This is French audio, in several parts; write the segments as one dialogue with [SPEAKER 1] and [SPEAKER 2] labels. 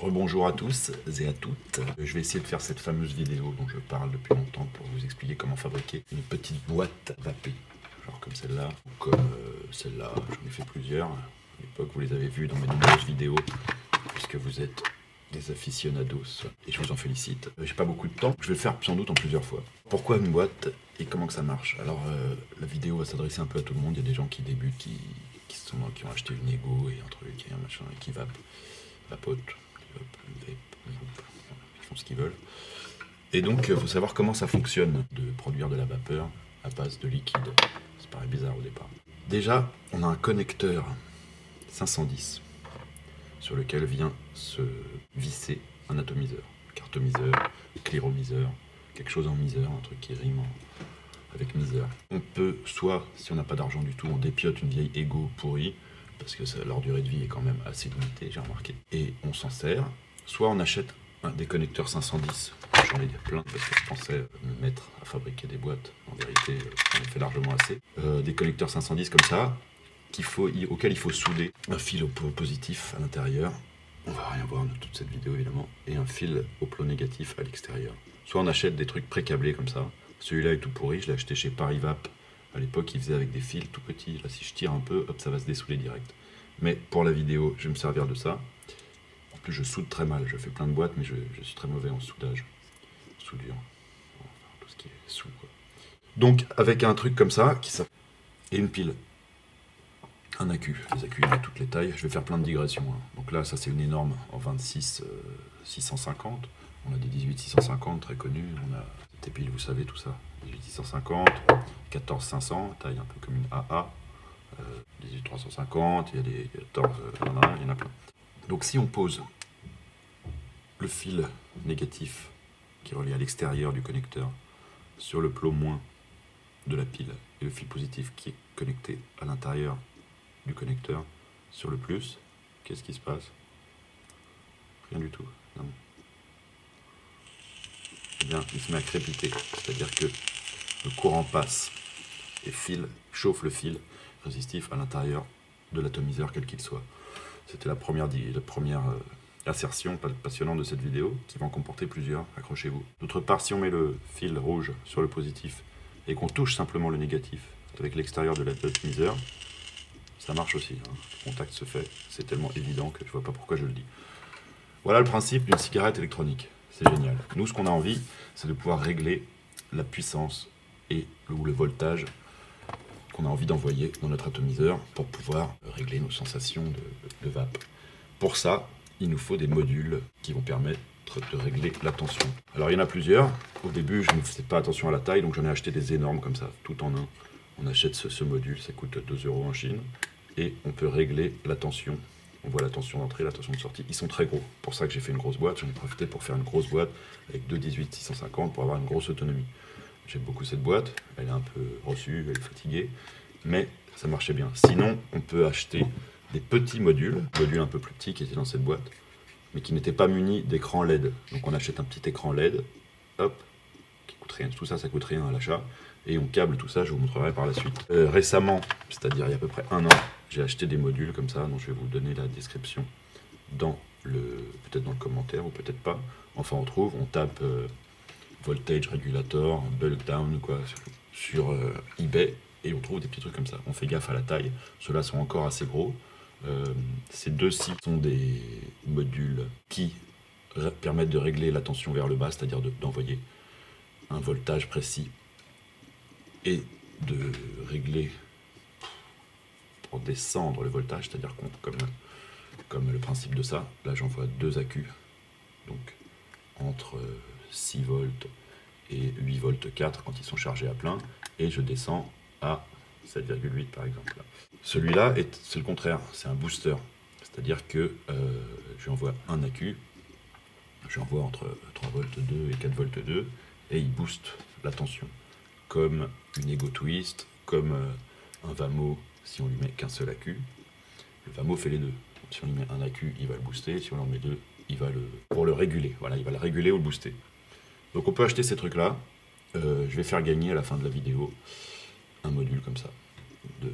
[SPEAKER 1] Rebonjour à tous et à toutes. Je vais essayer de faire cette fameuse vidéo dont je parle depuis longtemps pour vous expliquer comment fabriquer une petite boîte vapée. Genre comme celle-là, ou comme celle-là, j'en ai fait plusieurs. À l'époque, vous les avez vues dans mes nombreuses vidéos, puisque vous êtes des aficionados, et je vous en félicite. J'ai pas beaucoup de temps, je vais le faire sans doute en plusieurs fois. Pourquoi une boîte et comment que ça marche? Alors, la vidéo va s'adresser un peu à tout le monde. Il y a des gens qui débutent, qui ont acheté une Ego et un truc et un machin, et qui vapotent. Ils font ce qu'ils veulent. Et donc, il faut savoir comment ça fonctionne de produire de la vapeur à base de liquide. Ça paraît bizarre au départ. Déjà, on a un connecteur 510 sur lequel vient se visser un atomiseur, cartomiseur, cléromiseur, quelque chose en miseur, un truc qui rime avec miseur. On peut soit, si on n'a pas d'argent du tout, on dépiote une vieille Ego pourrie, parce que leur durée de vie est quand même assez limitée, j'ai remarqué, et on s'en sert. Soit on achète des connecteurs 510, j'en ai plein parce que je pensais me mettre à fabriquer des boîtes, en vérité j'en ai fait largement assez. Des connecteurs 510 comme ça, auxquels il faut souder un fil au plot positif à l'intérieur, on va rien voir de toute cette vidéo évidemment, et un fil au plot négatif à l'extérieur. Soit on achète des trucs pré-câblés comme ça, celui-là est tout pourri, je l'ai acheté chez Parivap. À l'époque, il faisait avec des fils tout petits. Là, si je tire un peu, hop, ça va se dessouder direct. Mais pour la vidéo, je vais me servir de ça. En plus, je soude très mal. Je fais plein de boîtes, mais je suis très mauvais en soudage. Soudure. Enfin, tout ce qui est sous, quoi. Donc, avec un truc comme ça, et une pile. Un accu. Les accus, il y en a toutes les tailles. Je vais faire plein de digressions. Donc là, ça, c'est une énorme en 26 650. On a des 18 650 très connus. On a des piles, vous savez, tout ça. 18 650, 14 500, taille un peu comme une AA. 18 350, il y a des 14, il y en a plein. Donc si on pose le fil négatif qui est relié à l'extérieur du connecteur sur le plot moins de la pile et le fil positif qui est connecté à l'intérieur du connecteur sur le plus, qu'est-ce qui se passe? Rien du tout. Non. Eh bien, il se met à crépiter, c'est-à-dire que le courant passe et chauffe le fil résistif à l'intérieur de l'atomiseur quel qu'il soit. C'était la première assertion passionnante de cette vidéo, qui va en comporter plusieurs, accrochez-vous. D'autre part, si on met le fil rouge sur le positif et qu'on touche simplement le négatif avec l'extérieur de l'atomiseur, ça marche aussi, hein. Le contact se fait, c'est tellement évident que je vois pas pourquoi je le dis. Voilà le principe d'une cigarette électronique, c'est génial. Nous, ce qu'on a envie, c'est de pouvoir régler la puissance ou le voltage qu'on a envie d'envoyer dans notre atomiseur pour pouvoir régler nos sensations de vape. Pour ça, il nous faut des modules qui vont permettre de régler la tension. Alors il y en a plusieurs. Au début, je ne faisais pas attention à la taille, donc j'en ai acheté des énormes comme ça, tout en un. On achète ce module, ça coûte 2 € en Chine, et on peut régler la tension. On voit la tension d'entrée, la tension de sortie. Ils sont très gros. Pour ça que j'ai fait une grosse boîte. J'en ai profité pour faire une grosse boîte avec deux 18 650 pour avoir une grosse autonomie. J'aime beaucoup cette boîte. Elle est un peu reçue, elle est fatiguée, mais ça marchait bien. Sinon, on peut acheter des petits modules un peu plus petits qui étaient dans cette boîte, mais qui n'étaient pas munis d'écran LED. Donc on achète un petit écran LED, hop, qui coûte rien. Tout ça, ça coûte rien à l'achat. Et on câble tout ça, je vous montrerai par la suite. Récemment, c'est-à-dire il y a à peu près un an, j'ai acheté des modules comme ça, dont je vais vous donner la description peut-être dans le commentaire, ou peut-être pas. Enfin, on tape voltage regulator, bulk down, quoi, sur eBay, et on trouve des petits trucs comme ça. On fait gaffe à la taille, ceux-là sont encore assez gros. Ces deux-ci sont des modules qui permettent de régler la tension vers le bas, c'est-à-dire d'envoyer un voltage précis, et de régler pour descendre le voltage, c'est-à-dire comme le principe de ça. Là, j'envoie deux accus, donc entre 6 volts et 8 volts 4 quand ils sont chargés à plein, et je descends à 7,8 par exemple. Celui-là, c'est le contraire, c'est un booster, c'est-à-dire que j'envoie un accu, j'envoie entre 3 volts 2 et 4 volts 2, et il booste la tension, comme une Ego Twist, comme un Vamo si on lui met qu'un seul accu. Le Vamo fait les deux. Si on lui met un accu, il va le booster, si on en met deux, pour le réguler. Voilà, il va le réguler ou le booster. Donc on peut acheter ces trucs-là. Je vais faire gagner à la fin de la vidéo un module comme ça, de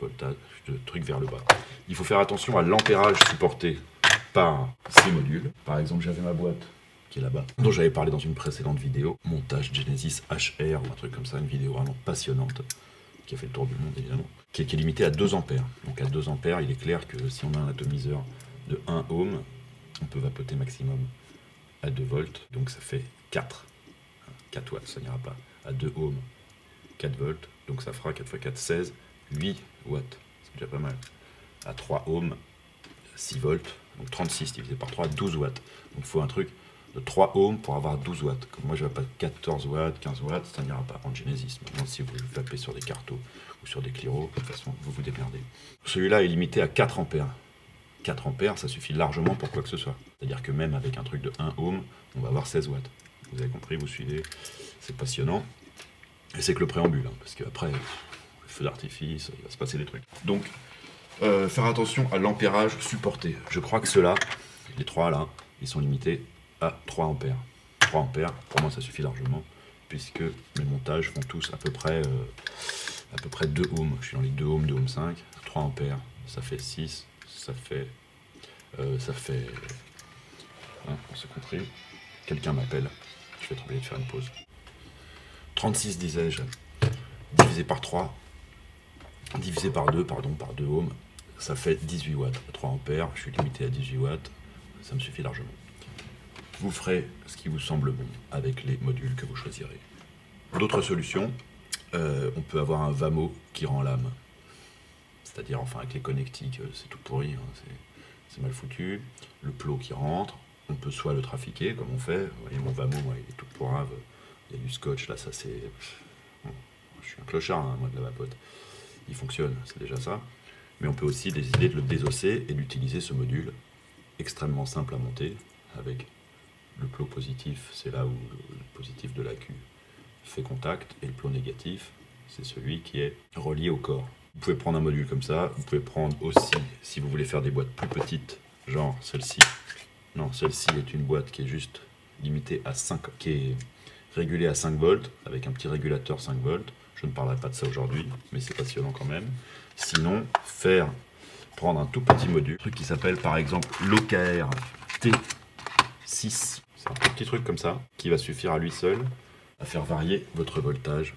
[SPEAKER 1] voltage, de truc vers le bas. Il faut faire attention à l'ampérage supporté par 6 modules. Par exemple, j'avais ma boîte qui est là-bas, dont j'avais parlé dans une précédente vidéo, montage Genesis HR ou un truc comme ça, une vidéo vraiment passionnante, qui a fait le tour du monde évidemment, qui est limitée à 2 ampères. Donc à 2 ampères, il est clair que si on a un atomiseur de 1 ohm, on peut vapoter maximum à 2 volts, donc ça fait 4 watts, ça n'ira pas. À 2 ohms, 4 volts, donc ça fera 4 x 4, 16, 8 watts, c'est déjà pas mal. À 3 ohms, 6 volts, donc 36 divisé par 3, 12 watts. Donc il faut un truc de 3 ohms pour avoir 12 watts. Comme moi je vais pas 14 watts, 15 watts, ça n'ira pas en Genesis. Maintenant si vous vapez sur des cartos ou sur des Cliro, de toute façon vous vous démerdez. Celui-là est limité à 4 ampères. 4 ampères, ça suffit largement pour quoi que ce soit. C'est-à-dire que même avec un truc de 1 ohm, on va avoir 16 watts. Vous avez compris, vous suivez, c'est passionnant. Et c'est que le préambule, hein, parce qu'après, le feu d'artifice, il va se passer des trucs. Donc, faire attention à l'ampérage supporté. Je crois que ceux-là, les 3 là, ils sont limités à 3 ampères. 3 ampères, pour moi ça suffit largement, puisque mes montages font tous à peu près 2 ohms. Je suis dans les 2 ohms, 2 ohms 5, 3 ampères, ça fait 6, ça fait... Hein, on s'est compris. Quelqu'un m'appelle, je vais être obligé de faire une pause. 36 disais-je, divisé par 3, divisé par 2, pardon, par 2 ohms, ça fait 18 watts. 3 ampères, je suis limité à 18 watts, ça me suffit largement. Vous ferez ce qui vous semble bon avec les modules que vous choisirez. D'autres solutions, on peut avoir un VAMO qui rend l'âme. C'est-à-dire, enfin, avec les connectiques, c'est tout pourri, hein, c'est mal foutu. Le plot qui rentre, on peut soit le trafiquer, comme on fait. Vous voyez, mon VAMO, moi, il est tout pourrave. Il y a du scotch, là, ça c'est... Bon, je suis un clochard, hein, moi, de la vapote. Il fonctionne, c'est déjà ça. Mais on peut aussi décider de le désosser et d'utiliser ce module extrêmement simple à monter, avec le plot positif, c'est là où le positif de l'AQ fait contact, et le plot négatif, c'est celui qui est relié au corps. Vous pouvez prendre un module comme ça, vous pouvez prendre aussi, si vous voulez faire des boîtes plus petites, genre celle-ci. Non, celle-ci est une boîte qui est juste limitée à 5, qui est régulée à 5 volts, avec un petit régulateur 5 volts. Je ne parlerai pas de ça aujourd'hui, mais c'est passionnant quand même. Sinon, prendre un tout petit module, un truc qui s'appelle par exemple l'OKR T6. C'est un petit truc comme ça, qui va suffire à lui seul à faire varier votre voltage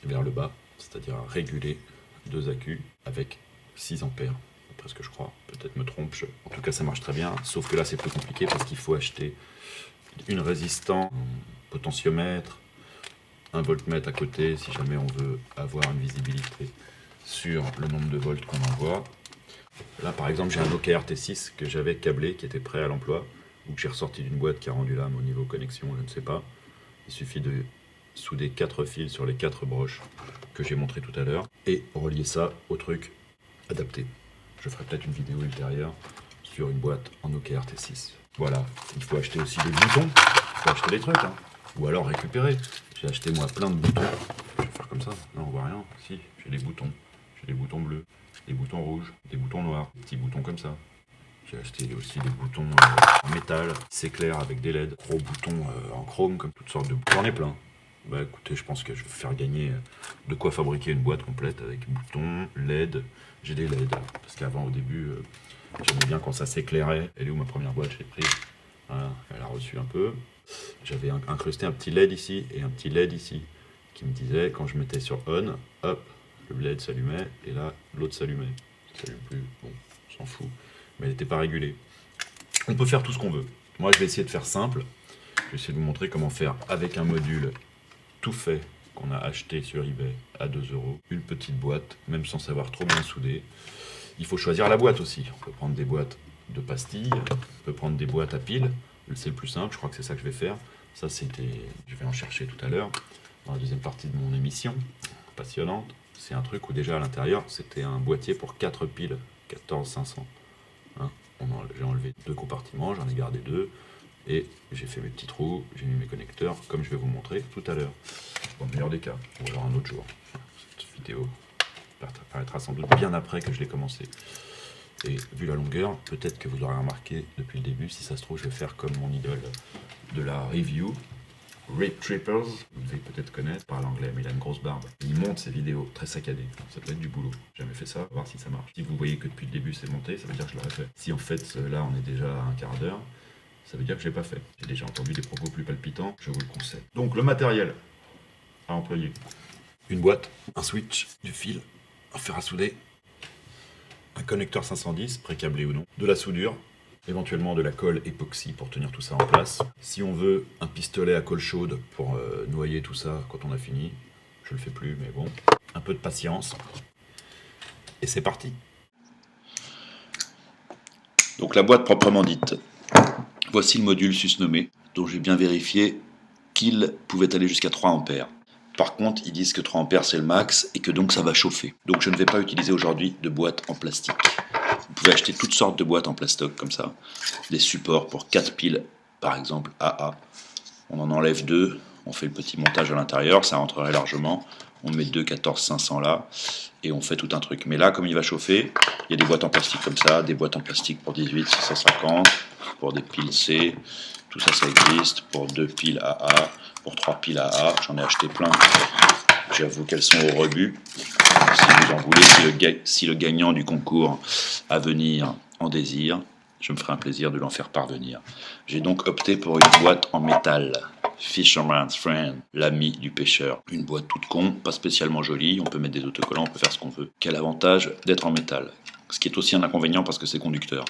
[SPEAKER 1] vers le bas, c'est-à-dire à réguler 2 AQ avec 6 ampères, d'après ce que je crois. Peut-être me trompe, en tout cas ça marche très bien, sauf que là c'est plus compliqué parce qu'il faut acheter une résistance, un potentiomètre, un voltmètre à côté si jamais on veut avoir une visibilité sur le nombre de volts qu'on envoie. Là par exemple j'ai un OKR T6 que j'avais câblé, qui était prêt à l'emploi, ou que j'ai ressorti d'une boîte qui a rendu l'âme au niveau connexion, je ne sais pas. Il suffit de souder 4 fils sur les 4 broches que j'ai montré tout à l'heure et relier ça au truc adapté. Je ferai peut-être une vidéo ultérieure sur une boîte en OKR T6. Voilà, il faut acheter aussi des boutons, il faut acheter des trucs, hein. Ou alors récupérer. J'ai acheté moi plein de boutons. Je vais faire comme ça, non on voit rien. Si, j'ai des boutons bleus, des boutons rouges, des boutons noirs, des petits boutons comme ça. J'ai acheté aussi des boutons en métal, c'est clair, avec des LED, gros boutons en chrome, comme toutes sortes de boutons. J'en ai plein. Bah écoutez, je pense que je vais faire gagner de quoi fabriquer une boîte complète avec boutons, LED. J'ai des LED, parce qu'avant, au début, j'aimais bien quand ça s'éclairait. Elle est où ma première boîte? Je l'ai prise. Voilà, elle a reçu un peu. J'avais incrusté un petit LED ici et un petit LED ici, qui me disait, quand je mettais sur on, hop, le LED s'allumait, et là, l'autre s'allumait. Ça s'allume plus, bon, on s'en fout. Mais elle n'était pas régulée. On peut faire tout ce qu'on veut. Moi, je vais essayer de faire simple. Je vais essayer de vous montrer comment faire avec un module tout fait qu'on a acheté sur eBay à 2 €. Une petite boîte, même sans savoir trop bien souder. Il faut choisir la boîte aussi. On peut prendre des boîtes de pastilles, on peut prendre des boîtes à piles. C'est le plus simple, je crois que c'est ça que je vais faire. Ça, je vais en chercher tout à l'heure, dans la deuxième partie de mon émission, passionnante. C'est un truc où déjà à l'intérieur, c'était un boîtier pour 4 piles, 14500. Hein, j'ai enlevé 2 compartiments, j'en ai gardé 2. Et j'ai fait mes petits trous, j'ai mis mes connecteurs, comme je vais vous montrer tout à l'heure. Dans le meilleur des cas, ou alors un autre jour. Cette vidéo apparaîtra sans doute bien après que je l'ai commencé. Et vu la longueur, peut-être que vous aurez remarqué depuis le début, si ça se trouve, je vais faire comme mon idole de la review. Rip Trippers, vous devez peut-être connaître, parle anglais, mais il a une grosse barbe. Il monte ses vidéos très saccadées. Ça doit être du boulot. J'ai jamais fait ça, on va voir si ça marche. Si vous voyez que depuis le début c'est monté, ça veut dire que je l'aurais fait. Si en fait là on est déjà à un quart d'heure, ça veut dire que je l'ai pas fait. J'ai déjà entendu des propos plus palpitants, je vous le conseille. Donc le matériel à employer. Une boîte, un switch, du fil, un fer à souder, un connecteur 510, pré-câblé ou non, de la soudure, éventuellement de la colle époxy pour tenir tout ça en place. Si on veut un pistolet à colle chaude pour noyer tout ça quand on a fini, je le fais plus, mais bon, un peu de patience. Et c'est parti.
[SPEAKER 2] Donc la boîte proprement dite. Voici le module susnommé, dont j'ai bien vérifié qu'il pouvait aller jusqu'à 3 ampères. Par contre, ils disent que 3 ampères c'est le max et que donc ça va chauffer. Donc je ne vais pas utiliser aujourd'hui de boîte en plastique. Vous pouvez acheter toutes sortes de boîtes en plastoc comme ça. Des supports pour 4 piles, par exemple AA. On en enlève 2, on fait le petit montage à l'intérieur, ça rentrerait largement. On met 2 14-500 là, et on fait tout un truc. Mais là, comme il va chauffer, il y a des boîtes en plastique comme ça, des boîtes en plastique pour 18 650, pour des piles C, tout ça, ça existe, pour 2 piles AA, pour 3 piles AA, j'en ai acheté plein. J'avoue qu'elles sont au rebut. Si vous en voulez, si le gagnant du concours à venir en désire, je me ferai un plaisir de l'en faire parvenir. J'ai donc opté pour une boîte en métal. Fisherman's Friend, l'ami du pêcheur. Une boîte toute con, pas spécialement jolie, on peut mettre des autocollants, on peut faire ce qu'on veut. Quel avantage d'être en métal. Ce qui est aussi un inconvénient parce que c'est conducteur.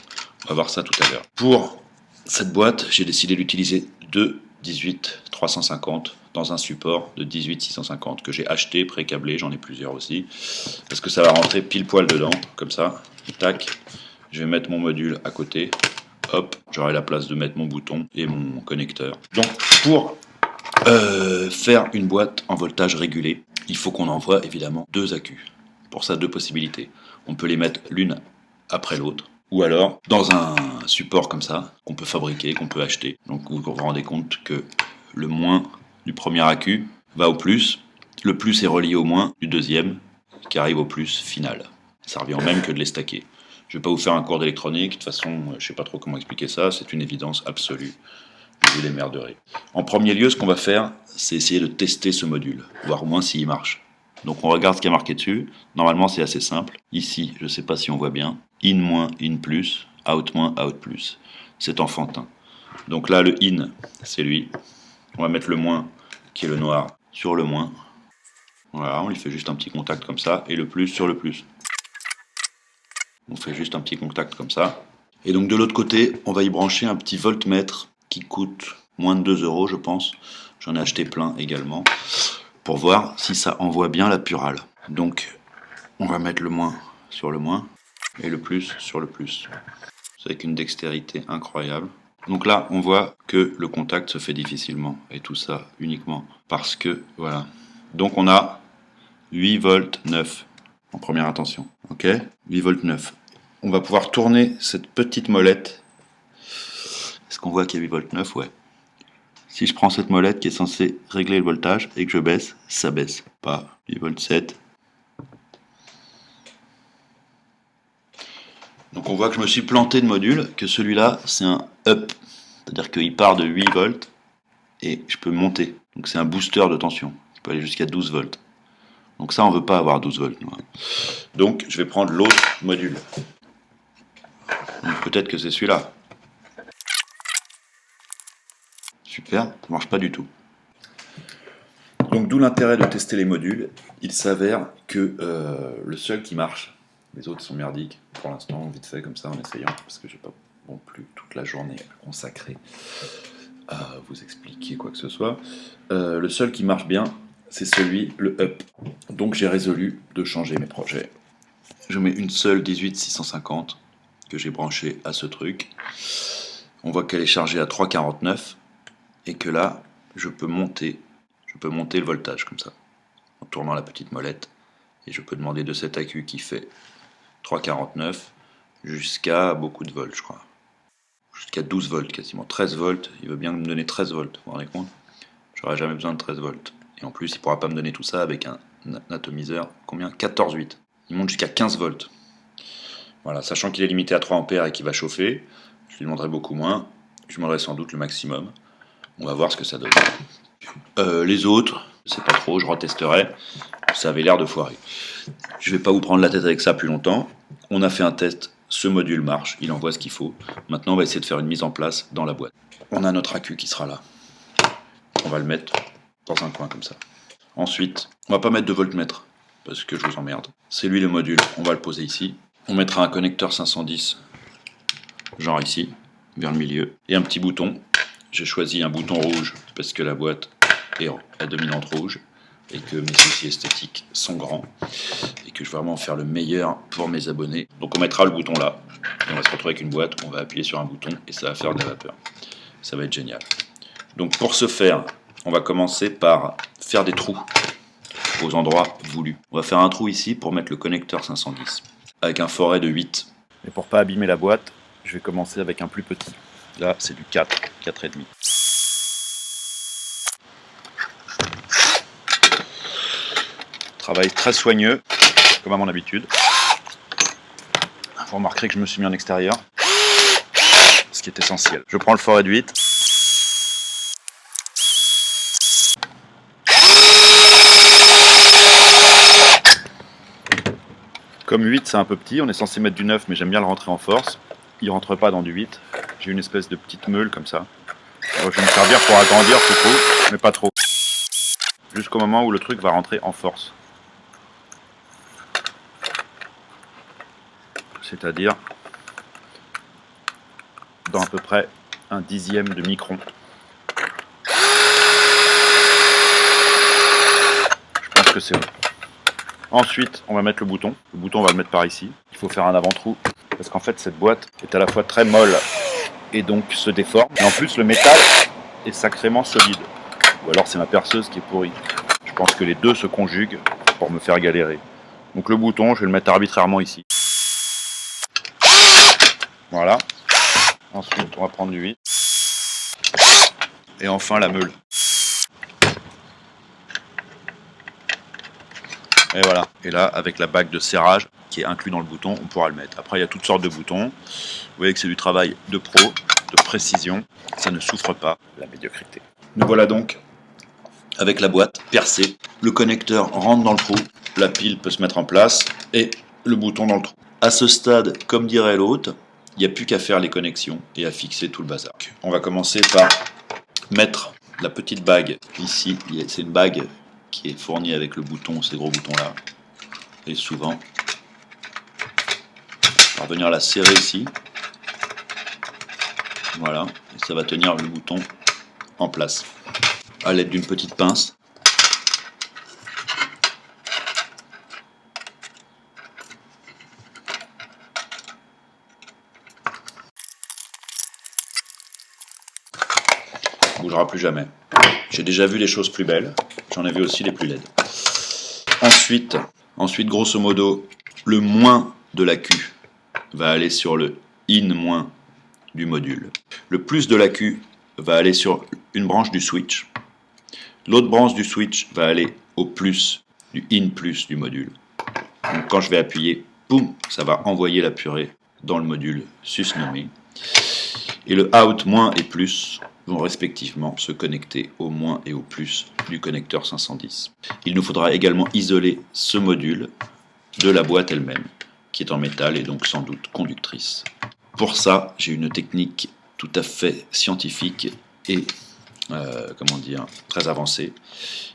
[SPEAKER 2] On va voir ça tout à l'heure. Pour cette boîte, j'ai décidé d'utiliser deux 18 350 dans un support de 18 650 que j'ai acheté pré-câblé, j'en ai plusieurs aussi, parce que ça va rentrer pile poil dedans, comme ça, tac. Je vais mettre mon module à côté, hop, j'aurai la place de mettre mon bouton et mon connecteur. Donc pour faire une boîte en voltage régulé, il faut qu'on envoie évidemment deux accus. Pour ça, deux possibilités. On peut les mettre l'une après l'autre, ou alors dans un support comme ça, qu'on peut fabriquer, qu'on peut acheter. Donc vous vous rendez compte que le moins du premier accu va au plus, le plus est relié au moins du deuxième, qui arrive au plus final. Ça revient au même que de les stacker. Je ne vais pas vous faire un cours d'électronique, de toute façon, je ne sais pas trop comment expliquer ça, c'est une évidence absolue. Je vous démerderez. En premier lieu, ce qu'on va faire, c'est essayer de tester ce module, voir au moins s'il marche. Donc on regarde ce qui est marqué dessus. Normalement, c'est assez simple. Ici, je ne sais pas si on voit bien. In moins, in plus, out moins, out plus. C'est enfantin. Donc là, le in, c'est lui. On va mettre le moins, qui est le noir, sur le moins. Voilà, on lui fait juste un petit contact comme ça. Et le plus sur le plus. On fait juste un petit contact comme ça. Et donc de l'autre côté, on va y brancher un petit voltmètre qui coûte moins de 2 €, je pense. J'en ai acheté plein également. Pour voir si ça envoie bien la purale. Donc, on va mettre le moins sur le moins et le plus sur le plus. C'est avec une dextérité incroyable. Donc là, on voit que le contact se fait difficilement. Et tout ça uniquement parce que, voilà. Donc on a 8 volts 9 en première intention. Ok ? 8 volts 9. On va pouvoir tourner cette petite molette. Est-ce qu'on voit qu'il y a 8 volts 9 ? Ouais. Si je prends cette molette qui est censée régler le voltage et que je baisse, ça baisse. Pas 8 volts 7. Donc on voit que je me suis planté de module, que celui-là c'est un up. C'est-à-dire qu'il part de 8 volts et je peux monter. Donc c'est un booster de tension. Il peut aller jusqu'à 12 volts. Donc ça on veut pas avoir 12 volts. Donc je vais prendre l'autre module. Donc peut-être que c'est celui-là. Super, ça marche pas du tout. Donc d'où l'intérêt de tester les modules. Il s'avère que le seul qui marche, les autres sont merdiques pour l'instant, vite fait comme ça en essayant, parce que j'ai pas non plus toute la journée consacrée à vous expliquer quoi que ce soit. Le seul qui marche bien, c'est celui, le up. Donc j'ai résolu de changer mes projets. Je mets une seule 18650 que j'ai branchée à ce truc. On voit qu'elle est chargée à 3,49 et que là, je peux monter le voltage comme ça, en tournant la petite molette. Et je peux demander de cet accu qui fait 3,49 jusqu'à beaucoup de volts, je crois. Jusqu'à 12 volts quasiment. 13 volts, il veut bien me donner 13 volts, vous vous rendez compte ? J'aurais jamais besoin de 13 volts. Et en plus, il ne pourra pas me donner tout ça avec un atomiseur, combien ? 14,8. Il monte jusqu'à 15 volts. Voilà, sachant qu'il est limité à 3 ampères et qu'il va chauffer, je lui demanderai beaucoup moins. Je lui demanderai sans doute le maximum. On va voir ce que ça donne. Les autres, je sais pas trop, je retesterai. Ça avait l'air de foirer. Je vais pas vous prendre la tête avec ça plus longtemps. On a fait un test, ce module marche, il envoie ce qu'il faut. Maintenant, on va essayer de faire une mise en place dans la boîte. On a notre accu qui sera là. On va le mettre dans un coin comme ça. Ensuite, on va pas mettre de voltmètre, parce que je vous emmerde. C'est lui le module, on va le poser ici. On mettra un connecteur 510, genre ici, vers le milieu. Et un petit bouton. J'ai choisi un bouton rouge, parce que la boîte est à dominante rouge, et que mes soucis esthétiques sont grands, et que je veux vraiment faire le meilleur pour mes abonnés. Donc on mettra le bouton là, et on va se retrouver avec une boîte, on va appuyer sur un bouton, et ça va faire de la vapeur. Ça va être génial. Donc pour ce faire, on va commencer par faire des trous aux endroits voulus. On va faire un trou ici pour mettre le connecteur 510, avec un forêt de 8. Et pour pas abîmer la boîte, je vais commencer avec un plus petit. Là, c'est du 4, 4,5. Travail très soigneux, comme à mon habitude. Vous remarquerez que je me suis mis en extérieur, ce qui est essentiel. Je prends le forêt de 8. Comme 8 c'est un peu petit, on est censé mettre du 9 mais j'aime bien le rentrer en force. Il rentre pas dans du 8. J'ai une espèce de petite meule comme ça. Alors, je vais me servir pour agrandir ce trou, mais pas trop. Jusqu'au moment où le truc va rentrer en force. C'est-à-dire dans à peu près un dixième de micron. Je pense que c'est bon. Ensuite, on va mettre le bouton. Le bouton, on va le mettre par ici. Il faut faire un avant-trou. Parce qu'en fait, cette boîte est à la fois très molle et donc se déforme. Et en plus, le métal est sacrément solide. Ou alors, c'est ma perceuse qui est pourrie. Je pense que les deux se conjuguent pour me faire galérer. Donc le bouton, je vais le mettre arbitrairement ici. Voilà. Ensuite, on va prendre du 8. Et enfin, la meule. Et voilà. Et là, avec la bague de serrage qui est inclus dans le bouton, on pourra le mettre. Après, il y a toutes sortes de boutons. Vous voyez que c'est du travail de pro, de précision. Ça ne souffre pas la médiocrité. Nous voilà donc avec la boîte percée. Le connecteur rentre dans le trou. La pile peut se mettre en place. Et le bouton dans le trou. À ce stade, comme dirait l'autre, il n'y a plus qu'à faire les connexions et à fixer tout le bazar. On va commencer par mettre la petite bague ici. C'est une bague qui est fournie avec le bouton, ces gros boutons là. Et souvent, on va venir la serrer ici. Voilà, et ça va tenir le bouton en place. À l'aide d'une petite pince. Ça ne bougera plus jamais. J'ai déjà vu les choses plus belles, j'en ai vu aussi les plus laides. Ensuite, grosso modo, le moins de l'accu va aller sur le in- du module. Le plus de l'accu va aller sur une branche du switch. L'autre branche du switch va aller au plus, du in+ du module. Donc quand je vais appuyer, boum, ça va envoyer la purée dans le module susnommé. Et le out- et plus vont respectivement se connecter au moins et au plus du connecteur 510. Il nous faudra également isoler ce module de la boîte elle-même, qui est en métal et donc sans doute conductrice. Pour ça, j'ai une technique tout à fait scientifique et très avancée,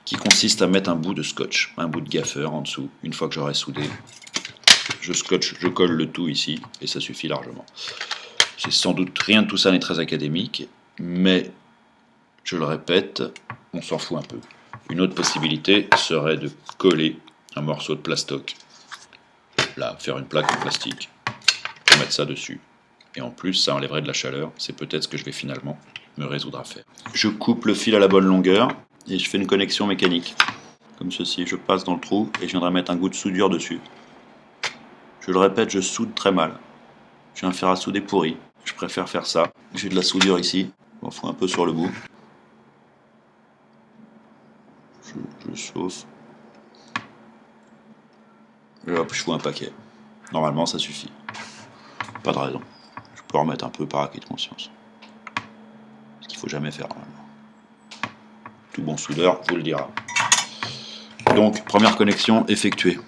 [SPEAKER 2] qui consiste à mettre un bout de scotch, un bout de gaffeur en dessous. Une fois que j'aurai soudé, je scotche, je colle le tout ici et ça suffit largement. C'est sans doute rien de tout ça n'est très académique, mais je le répète, on s'en fout un peu. Une autre possibilité serait de coller un morceau de plastoc. Là, faire une plaque en plastique pour mettre ça dessus. Et en plus, ça enlèverait de la chaleur. C'est peut-être ce que je vais finalement me résoudre à faire. Je coupe le fil à la bonne longueur et je fais une connexion mécanique. Comme ceci, je passe dans le trou et je viendrai mettre un goût de soudure dessus. Je le répète, je soude très mal. J'ai un fer à souder pourri. Je préfère faire ça. J'ai de la soudure ici. Je m'en fous un peu sur le bout. Je chauffe. Et hop, je fous un paquet. Normalement, ça suffit. Pas de raison. Je peux en remettre un peu par acquis de conscience. Ce qu'il faut jamais faire, normalement. Tout bon soudeur vous le dira. Donc, première connexion effectuée.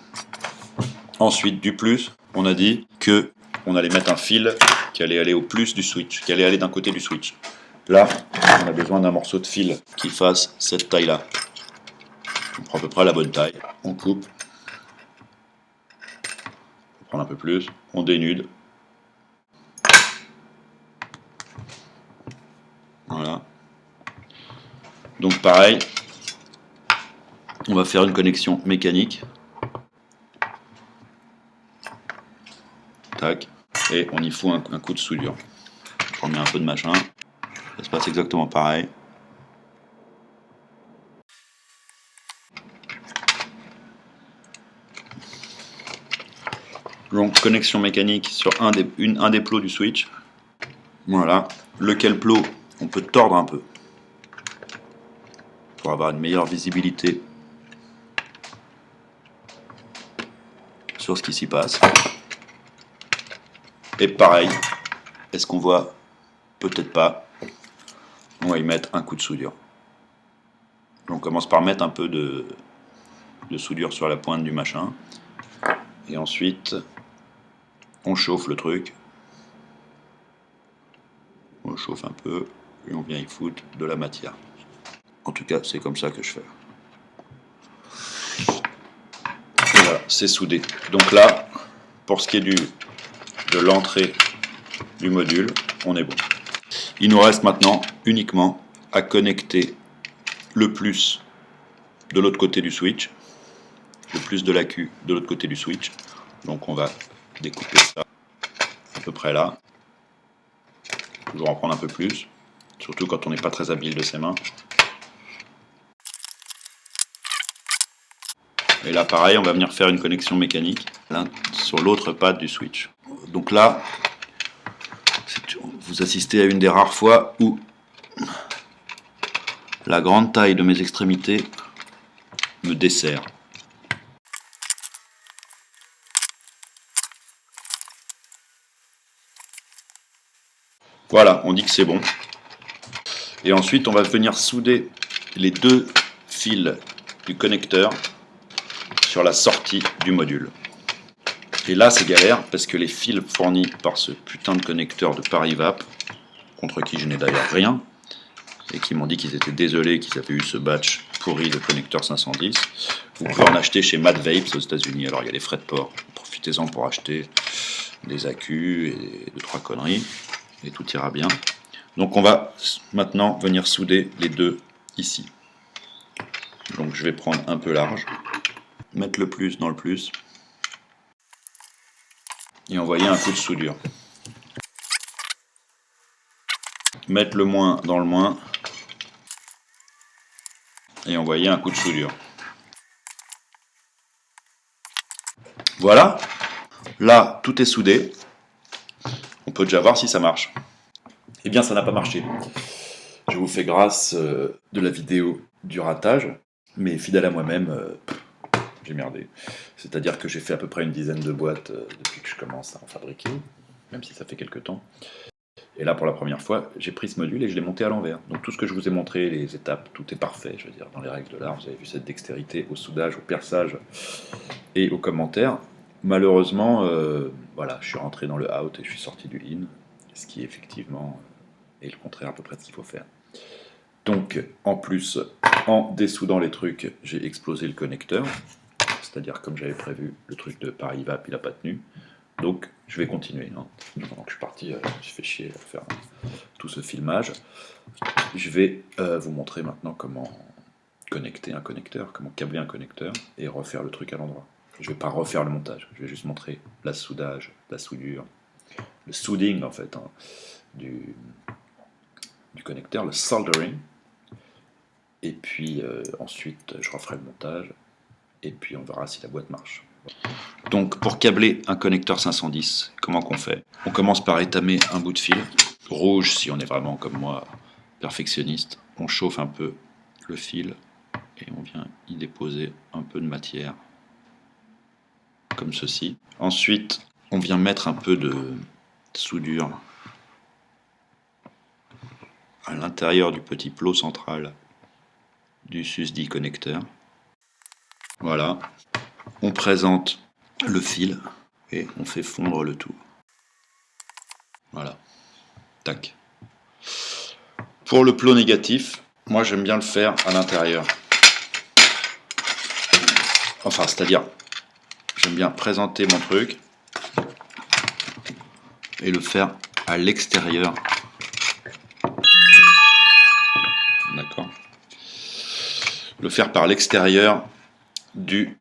[SPEAKER 2] Ensuite, du plus, on a dit que on allait mettre un fil qui allait aller au plus du switch, qui allait aller d'un côté du switch. Là, on a besoin d'un morceau de fil qui fasse cette taille-là. On prend à peu près la bonne taille, on coupe, on prend un peu plus, on dénude. Voilà. Donc pareil, on va faire une connexion mécanique. Tac. Et on y fout un coup de soudure. Je remets un peu de machin. Ça se passe exactement pareil. Donc connexion mécanique sur un des plots du switch. Voilà. Lequel plot on peut tordre un peu pour avoir une meilleure visibilité sur ce qui s'y passe. Et pareil, est-ce qu'on voit? Peut-être pas. On va y mettre un coup de soudure. On commence par mettre un peu de soudure sur la pointe du machin. Et ensuite, on chauffe le truc. On le chauffe un peu et on vient y foutre de la matière. En tout cas, c'est comme ça que je fais. Et voilà, c'est soudé. Donc là, pour ce qui est de l'entrée du module, on est bon. Il nous reste maintenant uniquement à connecter le plus de l'autre côté du switch, le plus de l'AQ de l'autre côté du switch. Donc on va découper ça à peu près là. Toujours en prendre un peu plus, surtout quand on n'est pas très habile de ses mains. Et là pareil, on va venir faire une connexion mécanique sur l'autre patte du switch. Donc là, vous assistez à une des rares fois où la grande taille de mes extrémités me dessert. Voilà, on dit que c'est bon. Et ensuite, on va venir souder les deux fils du connecteur sur la sortie du module. Et là, c'est galère parce que les fils fournis par ce putain de connecteur de Parivap, contre qui je n'ai d'ailleurs rien, et qui m'ont dit qu'ils étaient désolés qu'ils avaient eu ce batch pourri de connecteur 510, vous pouvez en acheter chez Mad Vapes aux États-Unis. Alors, il y a les frais de port. Profitez-en pour acheter des accus et 2-3 conneries. Et tout ira bien. Donc on va maintenant venir souder les deux ici. Donc je vais prendre un peu large, mettre le plus dans le plus, et envoyer un coup de soudure. Mettre le moins dans le moins, et envoyer un coup de soudure. Voilà, là tout est soudé. On peut déjà voir si ça marche. Eh bien, ça n'a pas marché. Je vous fais grâce de la vidéo du ratage, mais fidèle à moi-même, j'ai merdé. C'est-à-dire que j'ai fait à peu près une dizaine de boîtes depuis que je commence à en fabriquer, même si ça fait quelques temps. Et là, pour la première fois, j'ai pris ce module et je l'ai monté à l'envers. Donc tout ce que je vous ai montré, les étapes, tout est parfait, je veux dire, dans les règles de l'art. Vous avez vu cette dextérité au soudage, au perçage et aux commentaires. Malheureusement, voilà, je suis rentré dans le out et je suis sorti du in, ce qui effectivement est le contraire à peu près de ce qu'il faut faire. Donc, en plus, en dessoudant les trucs, j'ai explosé le connecteur, c'est-à-dire comme j'avais prévu, le truc de Parivap, il n'a pas tenu. Donc, je vais continuer. Hein. Pendant que je suis parti, je me suis fait chier à faire tout ce filmage. Je vais vous montrer maintenant comment connecter un connecteur, comment câbler un connecteur et refaire le truc à l'endroit. Je ne vais pas refaire le montage, je vais juste montrer la soudage, la soudure, le souding en fait, hein, du connecteur, le soldering. Et puis ensuite, je referai le montage et puis on verra si la boîte marche. Donc pour câbler un connecteur 510, comment qu'on fait? On commence par étamer un bout de fil, rouge si on est vraiment comme moi perfectionniste. On chauffe un peu le fil et on vient y déposer un peu de matière, comme ceci. Ensuite, on vient mettre un peu de soudure à l'intérieur du petit plot central du SUSD connecteur. Voilà. On présente le fil et on fait fondre le tout. Voilà. Tac. Pour le plot négatif, moi j'aime bien le faire à l'intérieur. Enfin, c'est-à-dire, j'aime bien présenter mon truc et le faire à l'extérieur. D'accord. Le faire par l'extérieur du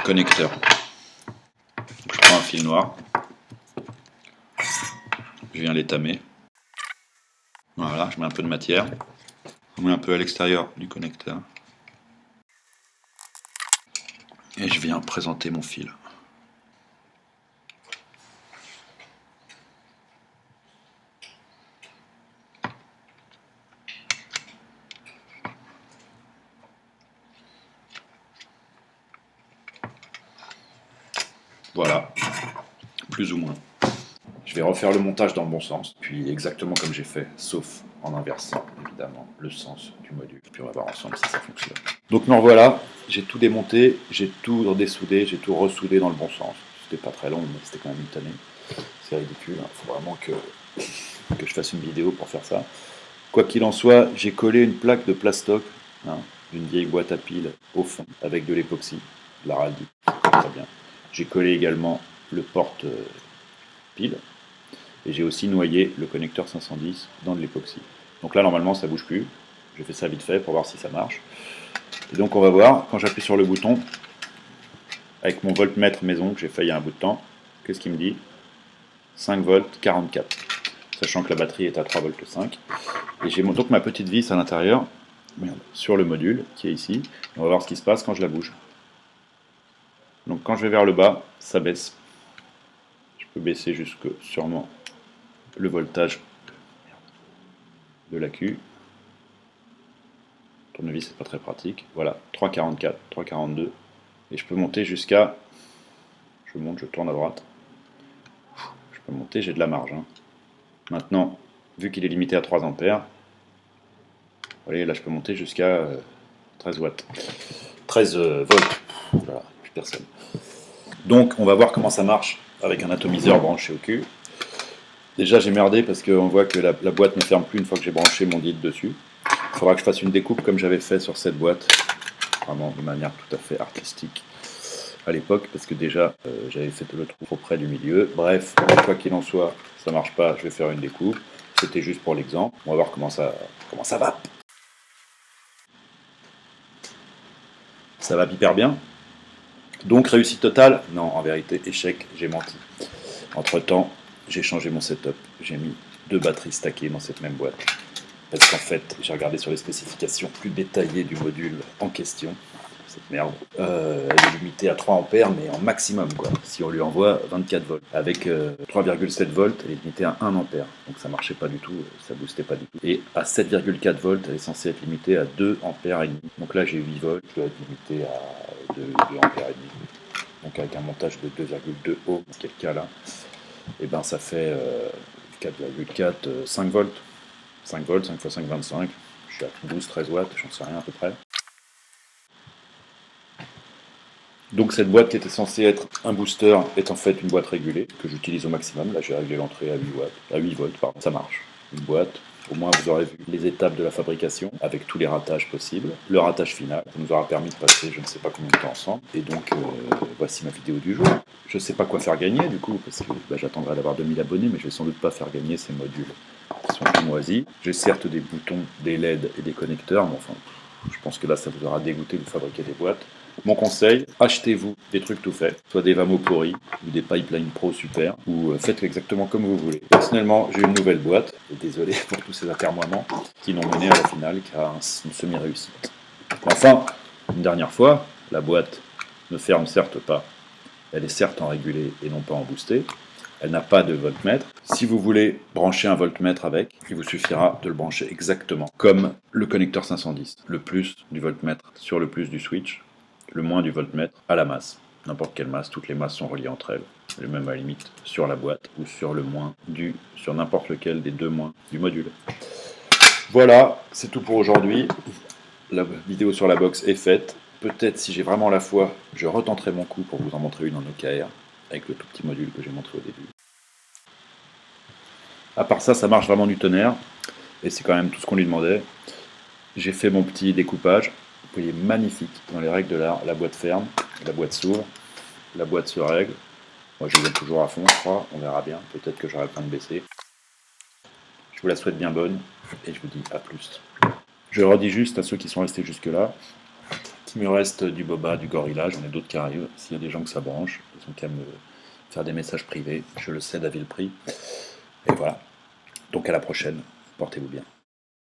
[SPEAKER 2] connecteur. Donc, je prends un fil noir. Je viens l'étamer. Voilà, je mets un peu de matière. Je mets un peu à l'extérieur du connecteur. Et je viens présenter mon fil. Voilà, plus ou moins. Je vais refaire le montage dans le bon sens, puis exactement comme j'ai fait, sauf en inversant évidemment le sens du module. Puis on va voir ensemble si ça fonctionne. Donc me revoilà, j'ai tout démonté, j'ai tout redessoudé, j'ai tout ressoudé dans le bon sens. C'était pas très long, mais c'était quand même une tannée. C'est ridicule, il faut vraiment que je fasse une vidéo pour faire ça. Quoi qu'il en soit, j'ai collé une plaque de plastoc, d'une vieille boîte à piles au fond, avec de l'époxy, de l'araldi, très bien. J'ai collé également le porte-pile, et j'ai aussi noyé le connecteur 510 dans de l'époxy. Donc là, normalement, ça bouge plus. J'ai fait ça vite fait pour voir si ça marche. Et donc on va voir, quand j'appuie sur le bouton, avec mon voltmètre maison que j'ai fait il y a un bout de temps, qu'est-ce qu'il me dit? 5 volts 44, sachant que la batterie est à 3 volts 5. Et j'ai donc ma petite vis à l'intérieur, sur le module qui est ici. On va voir ce qui se passe quand je la bouge. Donc quand je vais vers le bas, ça baisse. Je peux baisser jusque sûrement le voltage de l'accu. Tournevis, c'est pas très pratique. Voilà, 3,44, 3,42. Et je peux monter jusqu'à... Je monte, je tourne à droite. Je peux monter, j'ai de la marge. Maintenant, vu qu'il est limité à 3 ampères, vous voyez, là je peux monter jusqu'à 13 watts. 13 volts. Voilà, plus personne. Donc on va voir comment ça marche avec un atomiseur branché au cul. Déjà j'ai merdé parce qu'on voit que la boîte ne ferme plus une fois que j'ai branché mon guide dessus. Il faudra que je fasse une découpe comme j'avais fait sur cette boîte, vraiment de manière tout à fait artistique à l'époque, parce que déjà j'avais fait le trou auprès du milieu. Bref, quoi qu'il en soit, ça marche pas, je vais faire une découpe. C'était juste pour l'exemple. On va voir comment ça va. Ça va hyper bien. Donc réussite totale? Non, en vérité, échec, j'ai menti. Entre temps, j'ai changé mon setup. J'ai mis 2 batteries stackées dans cette même boîte. Parce qu'en fait, j'ai regardé sur les spécifications plus détaillées du module en question. Cette merde. Elle est limitée à 3 ampères, mais en maximum, quoi. Si on lui envoie 24 volts. Avec 3,7 volts, elle est limitée à 1 ampère. Donc ça marchait pas du tout, ça boostait pas du tout. Et à 7,4 volts, elle est censée être limitée à 2 ampères et demi. Donc là, j'ai 8 volts, je dois être limité à 2 ampères et demi. Donc avec un montage de 2,2 ohms, dans quel cas là, et ben ça fait 4,4, 5 volts. 5 volts, 5 x 5, 25. Je suis à 12-13 watts, j'en sais rien à peu près. Donc cette boîte qui était censée être un booster est en fait une boîte régulée que j'utilise au maximum. Là j'ai réglé l'entrée à 8 volts, pardon. Ça marche. Une boîte. Au moins vous aurez vu les étapes de la fabrication avec tous les ratages possibles. Le ratage final, ça nous aura permis de passer je ne sais pas combien de temps ensemble. Et donc voici ma vidéo du jour. Je ne sais pas quoi faire gagner du coup, parce que j'attendrai d'avoir 2000 abonnés, mais je vais sans doute pas faire gagner ces modules qui sont tout moisis. J'ai certes des boutons, des LED et des connecteurs, mais enfin, je pense que là ça vous aura dégoûté de fabriquer des boîtes. Mon conseil, achetez-vous des trucs tout faits, soit des Vamo pourris, ou des Pipeline Pro super, ou faites exactement comme vous voulez. Personnellement, j'ai une nouvelle boîte, et désolé pour tous ces atermoiements qui n'ont mené à la finale qu'à une semi-réussite. Enfin, une dernière fois, la boîte ne ferme certes pas, elle est certes en régulé et non pas en boosté, elle n'a pas de voltmètre. Si vous voulez brancher un voltmètre avec, il vous suffira de le brancher exactement comme le connecteur 510, le plus du voltmètre sur le plus du switch, le moins du voltmètre à la masse. N'importe quelle masse, toutes les masses sont reliées entre elles. Et même à la limite sur la boîte ou sur le moins sur n'importe lequel des deux moins du module. Voilà, c'est tout pour aujourd'hui. la vidéo sur la box est faite. Peut-être, si j'ai vraiment la foi, je retenterai mon coup pour vous en montrer une en OKR, avec le tout petit module que j'ai montré au début. À part ça, ça marche vraiment du tonnerre, et c'est quand même tout ce qu'on lui demandait. J'ai fait mon petit découpage. Vous voyez, magnifique, dans les règles de l'art. La boîte ferme, la boîte s'ouvre, la boîte se règle. Moi, je les aime toujours à fond, je crois. On verra bien. Peut-être que j'aurai le temps de baisser. Je vous la souhaite bien bonne, et je vous dis à plus. Je redis juste à ceux qui sont restés jusque-là, qu'il me reste du boba, du gorilla, j'en ai d'autres qui arrivent. S'il y a des gens que ça branche, ils ont qu'à me faire des messages privés. Je le cède à vil prix. Et voilà. Donc à la prochaine. Portez-vous bien.